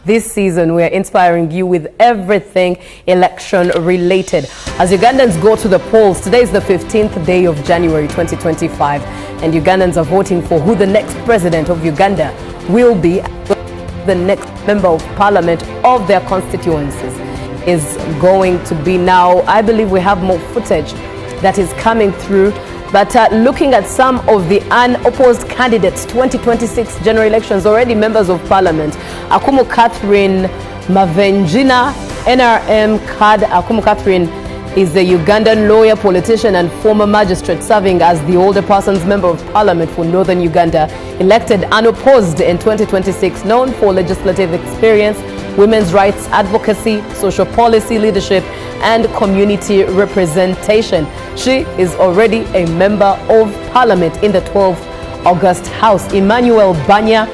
this season, we are inspiring you with everything election related. As Ugandans go to the polls, today is the 15th day of January 2025, and Ugandans are voting for who the next president of Uganda will be, the next member of parliament of their constituencies is going to be. Now, I believe we have more footage that is coming through, but looking at some of the unopposed candidates, 2026 general elections, already members of parliament. Akumu Catherine Mavenjina, NRM card. Akumu Catherine is a Ugandan lawyer, politician, and former magistrate, serving as the older person's member of parliament for northern Uganda, elected unopposed in 2026, known for legislative experience, women's rights advocacy, social policy leadership, and community representation. She is already a member of parliament in the 12th August House. Emmanuel Banya,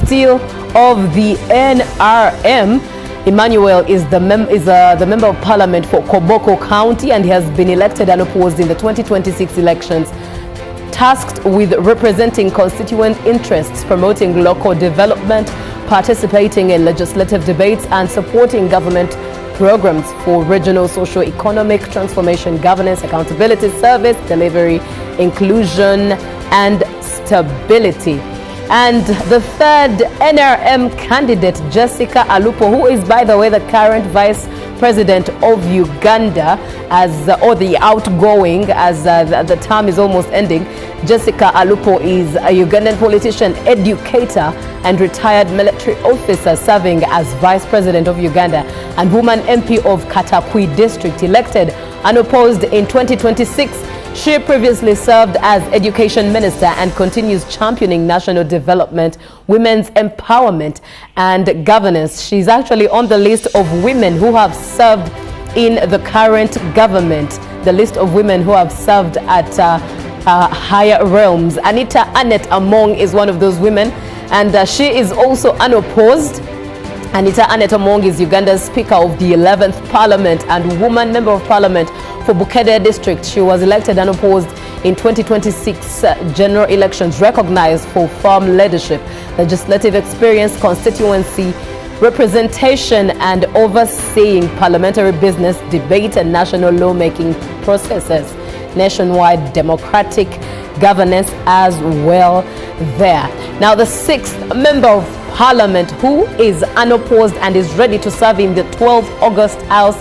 still of the NRM. Emmanuel is the member of parliament for Koboko County, and he has been elected unopposed in the 2026 elections, tasked with representing constituent interests, promoting local development, participating in legislative debates, and supporting government programs for regional socio-economic transformation, governance, accountability, service delivery, inclusion, and stability. And the third NRM candidate, Jessica Alupo, who is, by the way, the current vice president of Uganda, or the outgoing, as the term is almost ending. Jessica Alupo is a Ugandan politician, educator, and retired military officer, serving as vice president of Uganda and woman MP of Katakwi district, elected unopposed in 2026. She previously served as education minister and continues championing national development, women's empowerment, and governance. She's actually on the list of women who have served in the current government, the list of women who have served at higher realms. Anita Annette Among is one of those women, and she is also unopposed. Anita Annette Among is Uganda's Speaker of the 11th Parliament and woman member of Parliament for Bukedde District. She was elected unopposed in 2026 general elections, recognized for firm leadership, legislative experience, constituency representation, and overseeing parliamentary business, debate, and national lawmaking processes, nationwide democratic governance as well there. Now, the sixth member of parliament who is unopposed and is ready to serve in the 12th August House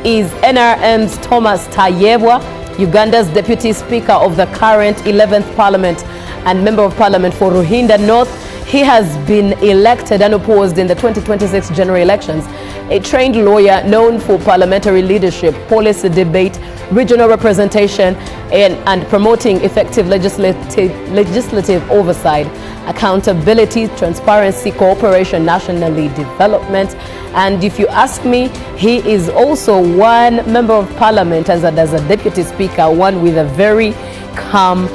is NRM's Thomas Tayebwa, Uganda's deputy speaker of the current 11th parliament and member of parliament for Ruhinda North. He has been elected unopposed in the 2026 general elections. A trained lawyer known for parliamentary leadership, policy debate, regional representation, and promoting effective legislative oversight, accountability, transparency, cooperation, nationally development. And if you ask me, he is also one member of parliament as a deputy speaker, one with a very calm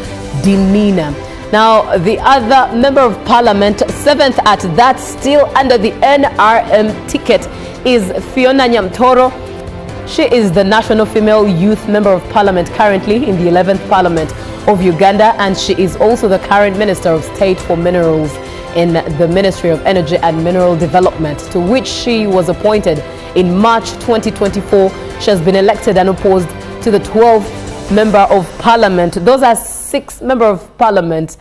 demeanor. Now, the other member of parliament, seventh at that, still under the NRM ticket, is Fiona Nyamtoro. She is the National Female Youth Member of Parliament currently in the 11th Parliament of Uganda, and she is also the current Minister of State for Minerals in the Ministry of Energy and Mineral Development, to which she was appointed in March 2024. She has been elected unopposed to the 12th Member of Parliament. Those are six members of Parliament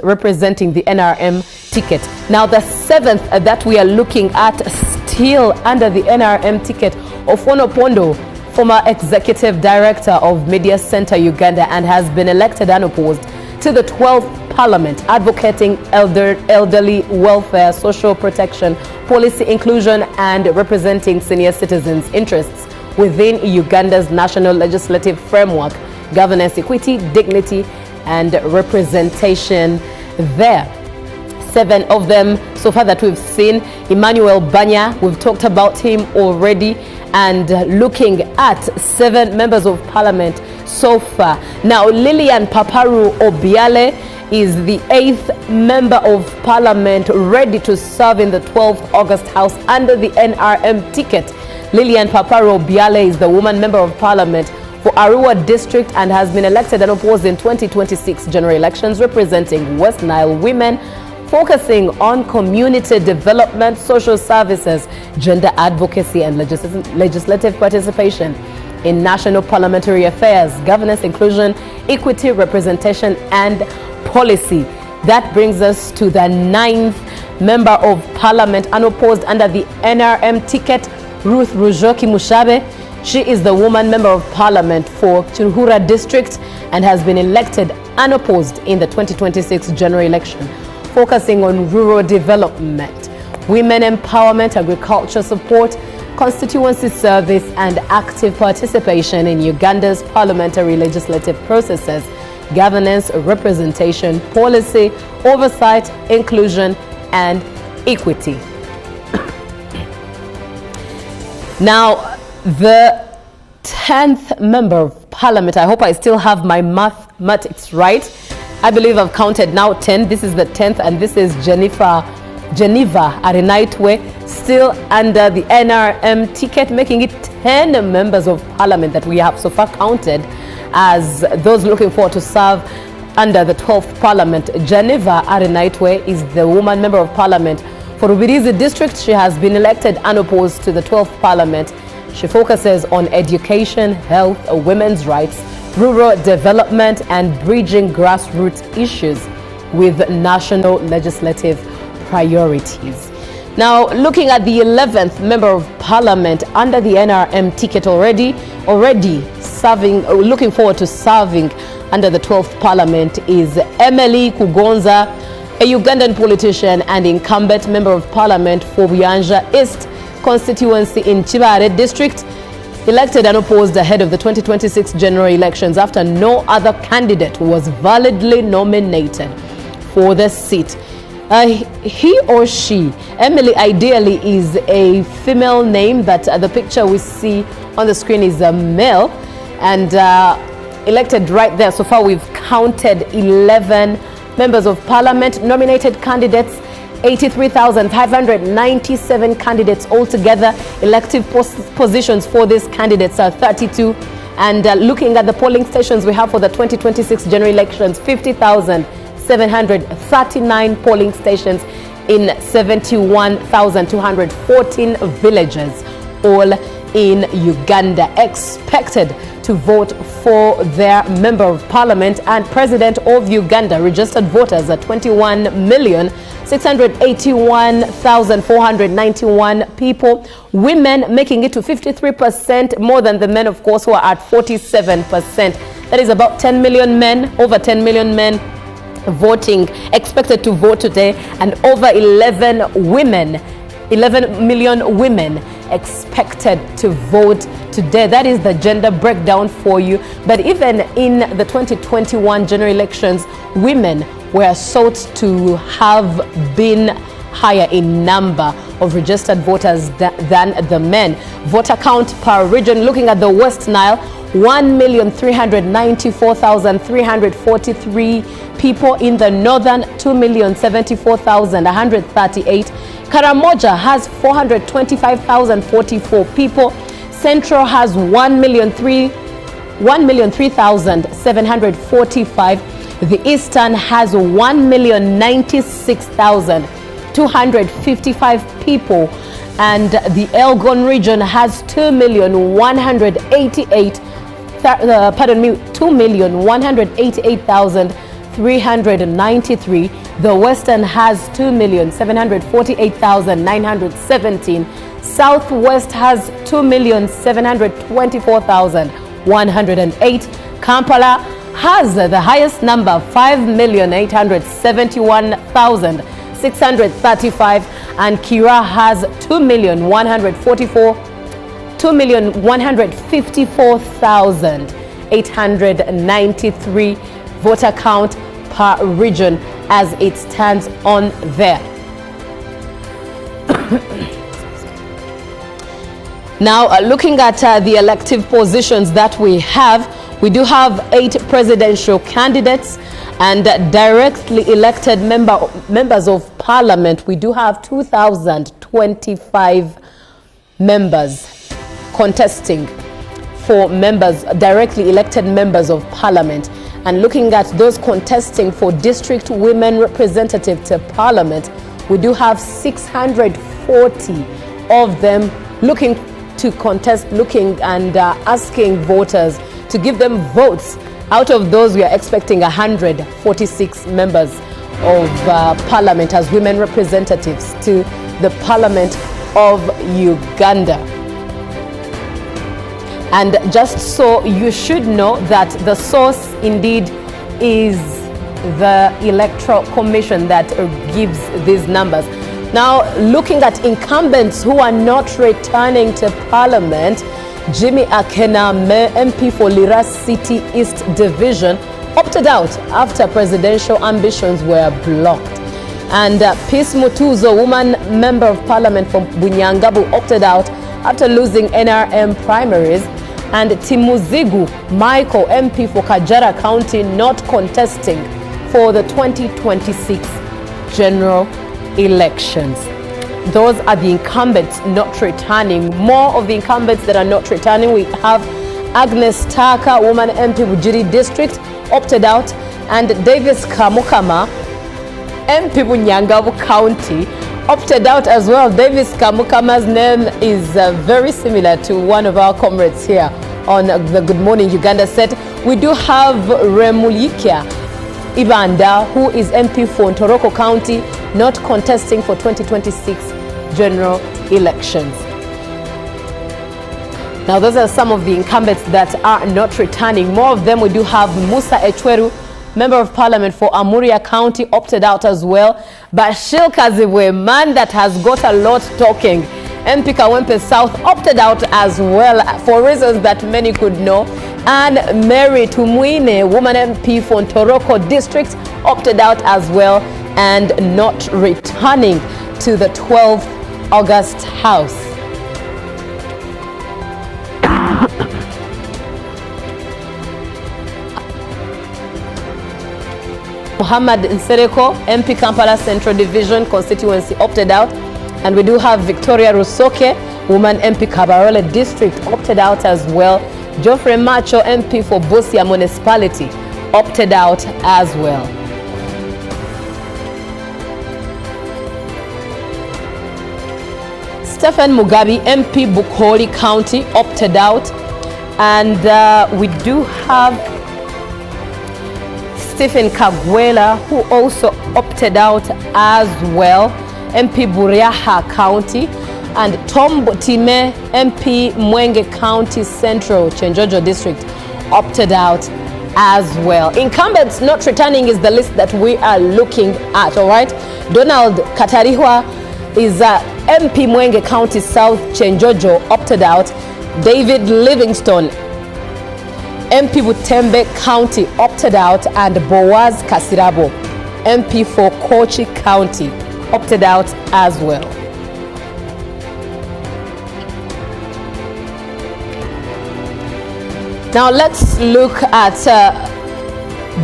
representing the NRM ticket. Now, the seventh that we are looking at, still under the NRM ticket, Ofono Pondo, former executive director of Media Center Uganda, and has been elected unopposed to the 12th Parliament, advocating elderly welfare, social protection, policy inclusion, and representing senior citizens' interests within Uganda's national legislative framework, governance, equity, dignity, and representation there. Seven of them so far that we've seen. Emmanuel Banya, we've talked about him already, and looking at 7 members of parliament so far. Now, Lillian Paparu Obiale is the 8th member of parliament ready to serve in the 12th August House under the NRM ticket. Lillian Paparu Obiale is the woman member of parliament for Arua district and has been elected unopposed in 2026 general elections, representing West Nile women focusing on community development, social services, gender advocacy, and legislative participation in national parliamentary affairs, governance, inclusion, equity, representation, and policy. That brings us to the 9th Member of Parliament unopposed under the NRM ticket, Ruth Rujoki Mushabe. She is the woman Member of Parliament for Chirhura District and has been elected unopposed in the 2026 general election, focusing on rural development, women empowerment, agriculture support, constituency service, and active participation in Uganda's parliamentary legislative processes, governance, representation, policy, oversight, inclusion, and equity. Now, the 10th Member of Parliament, I hope I still have my mathematics right. I believe I've counted now 10. This is the 10th, and this is Geneva Arenaitwe, still under the NRM ticket, making it 10 members of Parliament that we have so far counted as those looking forward to serve under the 12th Parliament. Geneva Arenaitwe is the woman Member of Parliament for Rubirizi District. She has been elected unopposed to the 12th Parliament. She focuses on education, health, women's rights, rural development, and bridging grassroots issues with national legislative priorities. Now, looking at the 11th Member of Parliament under the NRM ticket, already serving, looking forward to serving under the 12th Parliament is Emily Kugonza, a Ugandan politician and incumbent Member of Parliament for Buyanja East constituency in Chibare District, elected unopposed ahead of the 2026 general elections after no other candidate was validly nominated for the seat. He or she, Emily ideally is a female name, but the picture we see on the screen is a male, and elected right there. So far we've counted 11 members of Parliament, nominated candidates 83,597 candidates altogether. Elective positions for these candidates are 32, and looking at the polling stations we have for the 2026 general elections, 50,739 polling stations in 71,214 villages, all in Uganda, expected to vote for their Member of Parliament and President of Uganda. Registered voters are 21,681,491 people. Women making it to 53%, more than the men, of course, who are at 47%. That is about 10 million men, over 10 million men voting, expected to vote today, and over 11 million women expected to vote today. That is the gender breakdown for you. But even in the 2021 general elections, women were sought to have been higher in number of registered voters than the men. Voter count per region, looking at the West Nile, 1,394,343 people. In the northern, 2,074,138. Karamoja has 425,044 people. Central has 1,003,745. The Eastern has 1,096,255 people. And the Elgon region has 2,188,393. The Western has 2,748,917. Southwest has 2,724,108. Kampala has the highest number, 5,871,635, and Kira has 2,154,893 voter count per region as it stands on there. Now, looking at the elective positions that we do have 8 presidential candidates and directly elected members of Parliament. We do have 2,025 members contesting for directly elected members of Parliament. And looking at those contesting for district women representative to parliament, we do have 640 of them looking to contest, looking and asking voters to give them votes. Out of those, we are expecting 146 members of parliament as women representatives to the parliament of Uganda. And just so you should know that the source indeed is the Electoral Commission that gives these numbers. Now, looking at incumbents who are not returning to parliament, Jimmy Akename, MP for Lira City East Division, opted out after presidential ambitions were blocked. And Peace Mutuzo, woman member of parliament from Bunyangabu, opted out after losing NRM primaries. And Timuzigu Michael, MP for Kajara County, not contesting for the 2026 general elections. Those are the incumbents not returning. More of the incumbents that are not returning, we have Agnes Taka, woman MP Bujiri District, opted out, and Davis Kamukama, MP Bunyangabu County, opted out as well. Davis Kamukama's name is very similar to one of our comrades here on the Good Morning Uganda set. We do have Remulikia Ibanda, who is MP for Ntoroko County, not contesting for 2026 general elections. Now, those are some of the incumbents that are not returning. More of them, we do have Musa Echweru, member of parliament for Amuria County, opted out as well. Bashil Kazibwe, man that has got a lot talking, MP Kawempe South, opted out as well for reasons that many could know. And Mary Tumwine, woman MP for Ntoroko District, opted out as well and not returning to the 12th August House. Muhammad Nsereko, MP Kampala Central Division constituency, opted out. And we do have Victoria Rusoke, woman MP Kabarole District, opted out as well. Geoffrey Macho, MP for Busia Municipality, opted out as well. Stephen Mugabe, MP Bukoli County, opted out. And we do have Stephen Kagwela, who also opted out as well, MP Buriaha County. And Tom Botime, MP Mwenge County Central, Chenjojo District, opted out as well. Incumbents not returning is the list that we are looking at, all right? Donald Katarihwa is MP Mwenge County South, Chenjojo, opted out. David Livingston, MP Butembe County, opted out. And Boaz Kasirabo, MP for Kochi County, opted out as well. Now let's look at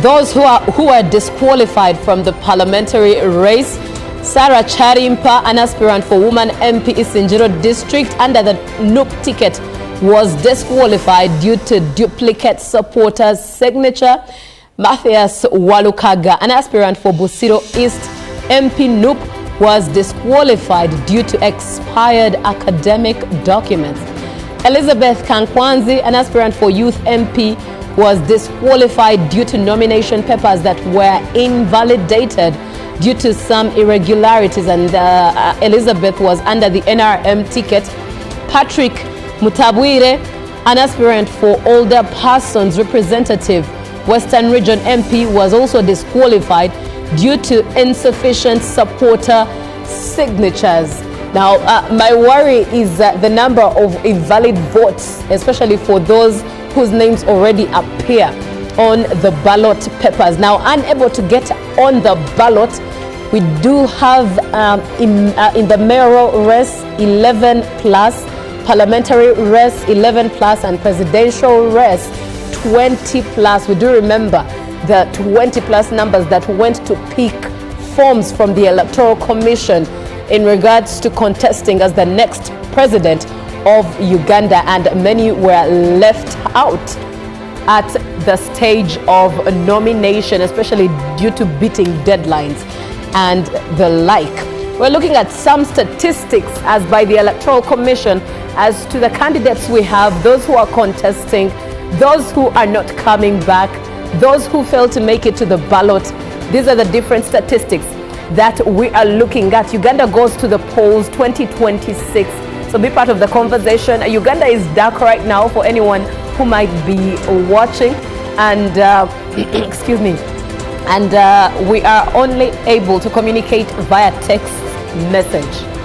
those who are disqualified from the parliamentary race. Sarah Charimpa, an aspirant for woman MP Isinjiro District under the NUP ticket, was disqualified due to duplicate supporters' signature. Matthias Walukaga, an aspirant for Busiro East MP NUP, was disqualified due to expired academic documents. Elizabeth Kankwanzi, an aspirant for Youth MP, was disqualified due to nomination papers that were invalidated due to some irregularities, and Elizabeth was under the NRM ticket. Patrick Mutabwire, an aspirant for Older Persons Representative, Western Region MP, was also disqualified due to insufficient supporter signatures. Now, my worry is the number of invalid votes, especially for those whose names already appear on the ballot papers. Now, unable to get on the ballot, we do have in the mayoral race 11 plus, parliamentary race 11 plus, and presidential race 20 plus. We do remember the 20 plus numbers that went to pick forms from the Electoral Commission in regards to contesting as the next president of Uganda, and many were left out. at the stage of a nomination, especially due to beating deadlines and the like. We're looking at some statistics as by the Electoral Commission as to the candidates we have, those who are contesting, those who are not coming back, those who fail to make it to the ballot. These are the different statistics that we are looking at. Uganda goes to the polls 2026. So be part of the conversation. Uganda is dark right now for anyone who might be watching. And excuse me. And we are only able to communicate via text message.